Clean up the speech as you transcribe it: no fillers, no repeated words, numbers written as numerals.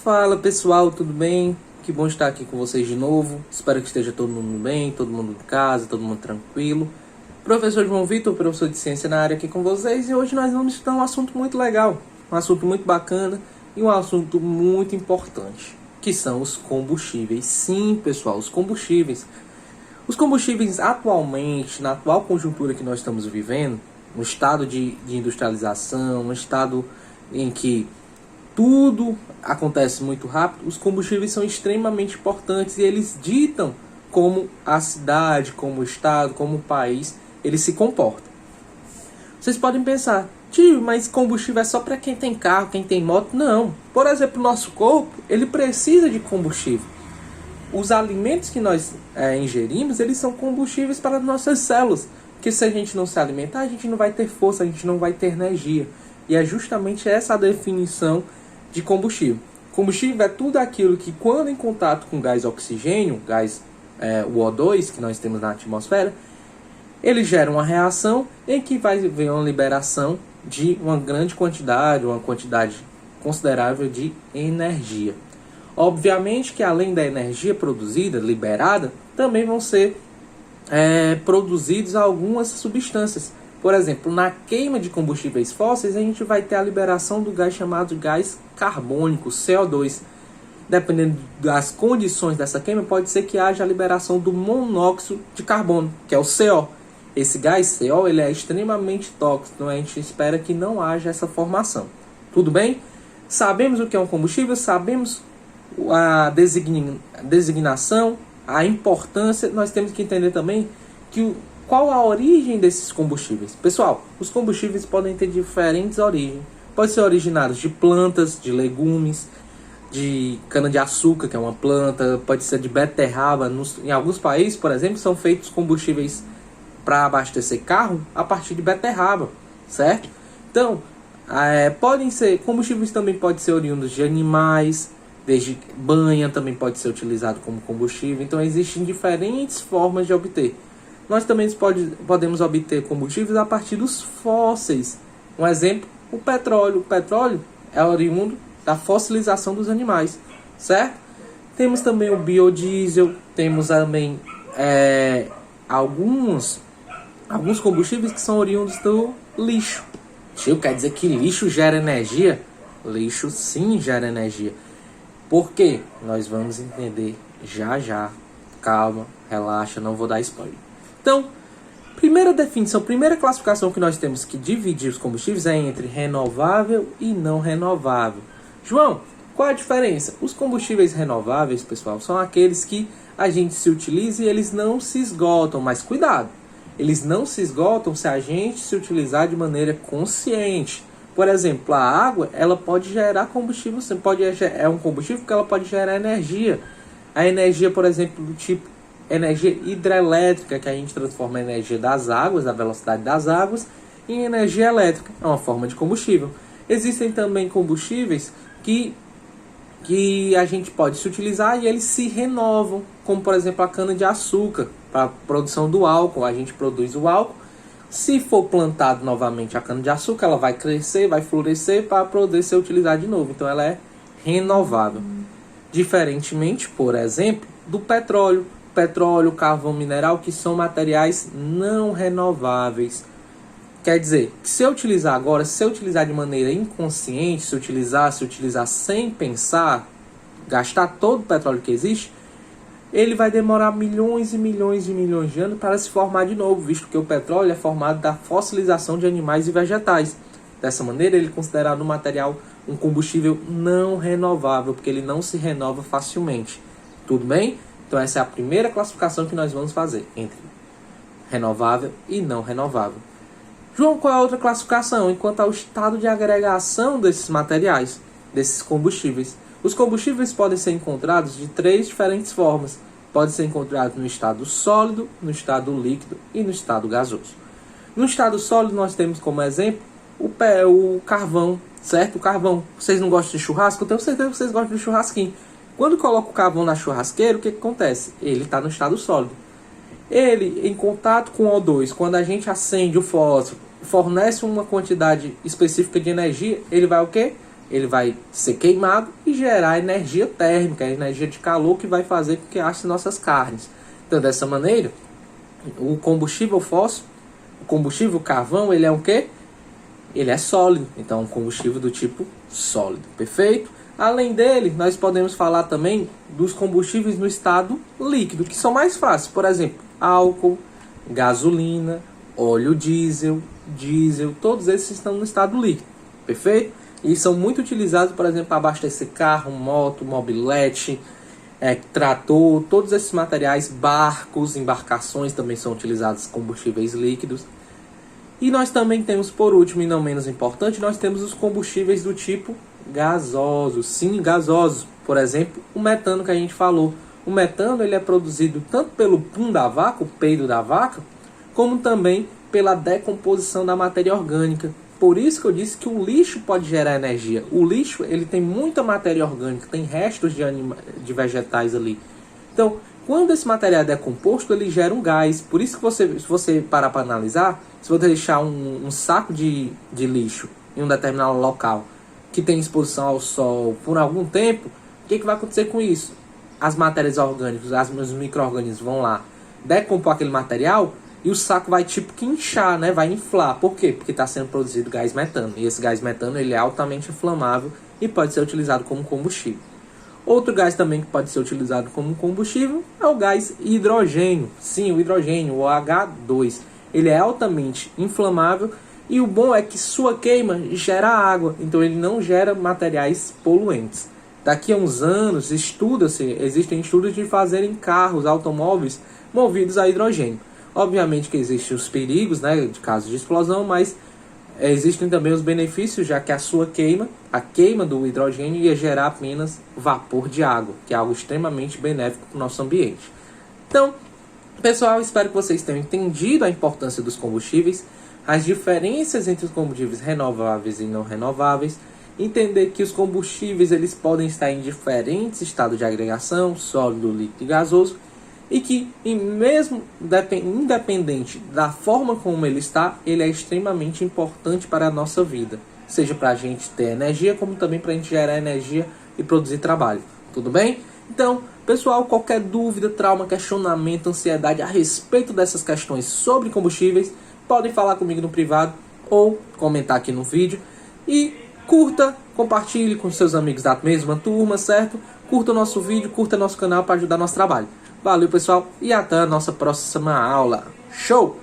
Fala pessoal, tudo bem? Que bom estar aqui com vocês de novo. Espero que esteja todo mundo bem, todo mundo em casa, todo mundo tranquilo. Professor João Vitor, professor de ciência na área aqui com vocês. E hoje nós vamos estudar um assunto muito legal, um assunto muito bacana e um assunto muito importante, que são os combustíveis. Sim, pessoal, os combustíveis. Os combustíveis atualmente, na atual conjuntura que nós estamos vivendo, um estado de industrialização, um estado em que tudo acontece muito rápido, os combustíveis são extremamente importantes e eles ditam como a cidade, como o estado, como o país, ele se comporta. Vocês podem pensar, tio, mas combustível é só para quem tem carro, quem tem moto? Não. Por exemplo, o nosso corpo, ele precisa de combustível. Os alimentos que nós ingerimos, eles são combustíveis para as nossas células. Porque se a gente não se alimentar, a gente não vai ter força, a gente não vai ter energia. E é justamente essa a definição de combustível. Combustível é tudo aquilo que, quando em contato com gás oxigênio, o O2 que nós temos na atmosfera, ele gera uma reação em que vai haver uma liberação de uma grande quantidade, uma quantidade considerável de energia. Obviamente que além da energia produzida, liberada, também vão ser produzidos algumas substâncias. Por exemplo, na queima de combustíveis fósseis, a gente vai ter a liberação do gás chamado gás carbônico, CO2. Dependendo das condições dessa queima, pode ser que haja a liberação do monóxido de carbono, que é o CO. Esse gás CO ele é extremamente tóxico, então a gente espera que não haja essa formação. Tudo bem? Sabemos o que é um combustível, sabemos a designação, a importância. Nós temos que entender também qual a origem desses combustíveis. Pessoal, os combustíveis podem ter diferentes origens. Podem ser originados de plantas, de legumes, de cana-de-açúcar, que é uma planta, pode ser de beterraba. Em alguns países, por exemplo, são feitos combustíveis para abastecer carro a partir de beterraba, certo? Então, combustíveis também podem ser oriundos de animais, desde banha também pode ser utilizado como combustível. Então, existem diferentes formas de obter. Nós também podemos obter combustíveis a partir dos fósseis. Um exemplo, o petróleo. O petróleo é oriundo da fossilização dos animais, certo? Temos também o biodiesel, temos também alguns combustíveis que são oriundos do lixo. Tio, quer dizer que lixo gera energia? Lixo sim gera energia. Por quê? Nós vamos entender já já. Calma, relaxa, não vou dar spoiler. Então, primeira definição, primeira classificação que nós temos que dividir os combustíveis é entre renovável e não renovável. João, qual a diferença? Os combustíveis renováveis, pessoal, são aqueles que a gente se utiliza e eles não se esgotam. Mas cuidado, eles não se esgotam se a gente se utilizar de maneira consciente. Por exemplo, a água, ela pode gerar combustível, é um combustível porque ela pode gerar energia. A energia, por exemplo, do tipo energia hidrelétrica, que a gente transforma a energia das águas, a velocidade das águas, em energia elétrica. É uma forma de combustível. Existem também combustíveis que a gente pode se utilizar e eles se renovam, como por exemplo a cana-de-açúcar. Para a produção do álcool, a gente produz o álcool. Se for plantado novamente a cana-de-açúcar, ela vai crescer, vai florescer para poder ser utilizada de novo. Então ela é renovável. Diferentemente, por exemplo, do petróleo. Petróleo, carvão mineral, que são materiais não renováveis. Quer dizer, que se eu utilizar agora, se eu utilizar de maneira inconsciente, se utilizar sem pensar, gastar todo o petróleo que existe, ele vai demorar milhões e milhões e milhões de anos para se formar de novo, visto que o petróleo é formado da fossilização de animais e vegetais. Dessa maneira, ele é considerado um material, um combustível não renovável, porque ele não se renova facilmente. Tudo bem? Então essa é a primeira classificação que nós vamos fazer entre renovável e não renovável. João, qual é a outra classificação? Enquanto ao estado de agregação desses materiais, desses combustíveis. Os combustíveis podem ser encontrados de 3 diferentes formas. Pode ser encontrado no estado sólido, no estado líquido e no estado gasoso. No estado sólido nós temos como exemplo o carvão, certo? O carvão. Vocês não gostam de churrasco? Eu tenho certeza que vocês gostam de churrasquinho. Quando coloca o carvão na churrasqueira, o que acontece? Ele está no estado sólido. Ele, em contato com o O2, quando a gente acende o fósforo, fornece uma quantidade específica de energia, ele vai o quê? ele vai ser queimado e gerar energia térmica, energia de calor que vai fazer com que assem nossas carnes. Então, dessa maneira, o combustível fóssil, o combustível carvão, ele é o quê? Ele é sólido, então um combustível do tipo sólido, perfeito? Além dele, nós podemos falar também dos combustíveis no estado líquido, que são mais fáceis. Por exemplo, álcool, gasolina, óleo diesel, todos esses estão no estado líquido, perfeito? E são muito utilizados, por exemplo, para abastecer carro, moto, mobilete, trator, todos esses materiais, barcos, embarcações também são utilizados combustíveis líquidos. E nós também temos, por último e não menos importante, nós temos os combustíveis do tipo gasosos. Sim, gasosos. Por exemplo, o metano que a gente falou. O metano ele é produzido tanto pelo pum da vaca, o peido da vaca, como também pela decomposição da matéria orgânica. Por isso que eu disse que o lixo pode gerar energia. O lixo ele tem muita matéria orgânica, tem restos de vegetais ali. Então, quando esse material é decomposto, ele gera um gás. Por isso que se você parar para analisar, se você deixar um saco de lixo em um determinado local que tem exposição ao sol por algum tempo, o que vai acontecer com isso? As matérias orgânicas, os micro-organismos vão lá decompor aquele material e o saco vai tipo que inchar, né? Vai inflar. Por quê? Porque está sendo produzido gás metano. E esse gás metano ele é altamente inflamável e pode ser utilizado como combustível. Outro gás também que pode ser utilizado como combustível é o gás hidrogênio. Sim, o hidrogênio, o H2. Ele é altamente inflamável e o bom é que sua queima gera água. Então ele não gera materiais poluentes. Daqui a uns anos, existem estudos de fazerem carros, automóveis movidos a hidrogênio. Obviamente que existem os perigos, né, de casos de explosão, mas existem também os benefícios, já que a queima do hidrogênio ia gerar apenas vapor de água, que é algo extremamente benéfico para o nosso ambiente. Então, pessoal, espero que vocês tenham entendido a importância dos combustíveis, as diferenças entre os combustíveis renováveis e não renováveis, entender que os combustíveis eles podem estar em diferentes estados de agregação, sólido, líquido e gasoso, e que mesmo independente da forma como ele está, ele é extremamente importante para a nossa vida, seja para a gente ter energia, como também para a gente gerar energia e produzir trabalho, tudo bem? Então, pessoal, qualquer dúvida, trauma, questionamento, ansiedade a respeito dessas questões sobre combustíveis, podem falar comigo no privado ou comentar aqui no vídeo e curta, compartilhe com seus amigos da mesma turma, certo? Curta o nosso vídeo, curta nosso canal para ajudar nosso trabalho. Valeu, pessoal, e até a nossa próxima aula. Show!